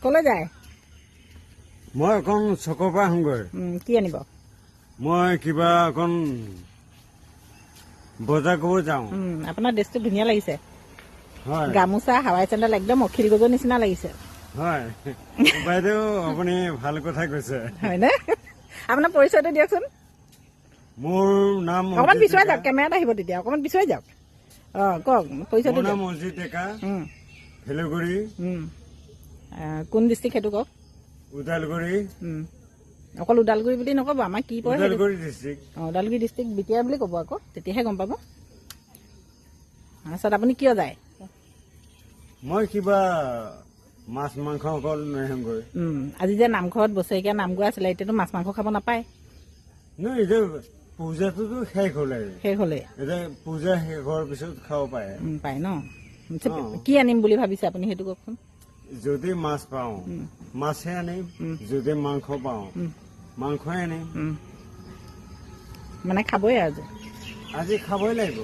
কলৈ যায়? মই অকণ চকৰ পৰা আহোঁগৈ। কি আনিব? মই কিবা অকণ বজাৰ কৰিব যাওঁ। আপোনাৰ ড্ৰেছটো ধুনীয়া লাগিছে। হয় গামোচা, হাৱাই চেণ্ডেল একদম অখিল গগৈৰ নিচিনা লাগিছে। হয় বাইদেউ, আপুনি ভাল কথাই কৈছে। হয়নে? আপোনাৰ পৰিচয়টো দিয়কচোন। মোৰ নাম অকণমান পিছুৱাই যাওক, কেমেৰাত আহিব তেতিয়া। অকণমান পিছুৱাই যাওক। কওক পৰিচয়টো। মোৰ নাম অজিত ডেকা, ভেলগুৰি। কোন ডিষ্ট্ৰিক্ট সেইটো কওক। ওদালগুৰি। অকল ওদালগুৰি বুলি নক'ব, আমাৰ কি পৰে। ওদালগুৰি ডিষ্ট্ৰিক্ট। ওদালগুৰি ডিষ্ট্ৰিক্ট বিটিয়াৰ বুলি ক'ব আকৌ, তেতিয়াহে গম পাব। তাৰপিছত আপুনি কিয় যায়? মই কিবা মাছ মাংস অকল লৈ আহোঁগৈ। আজি যে নামঘৰত বছৰেকীয়া নাম গোৱা আছিলে, এতিয়াতো মাছ মাংস খাব নাপায়। নহয়, এতিয়া পূজাটোতো শেষ হ'লে। শেষ হ'লে এতিয়া পূজা শেষ হোৱাৰ পিছত খাব পাৰে। পায় ন? কি আনিম বুলি ভাবিছে আপুনি, সেইটো কওকচোন। যদি মাছ পাওঁ মাছে আনিম, যদি মাংস পাওঁ মাংসই আনিম। মানে খাবই আৰু আজি খাবই লাগিব।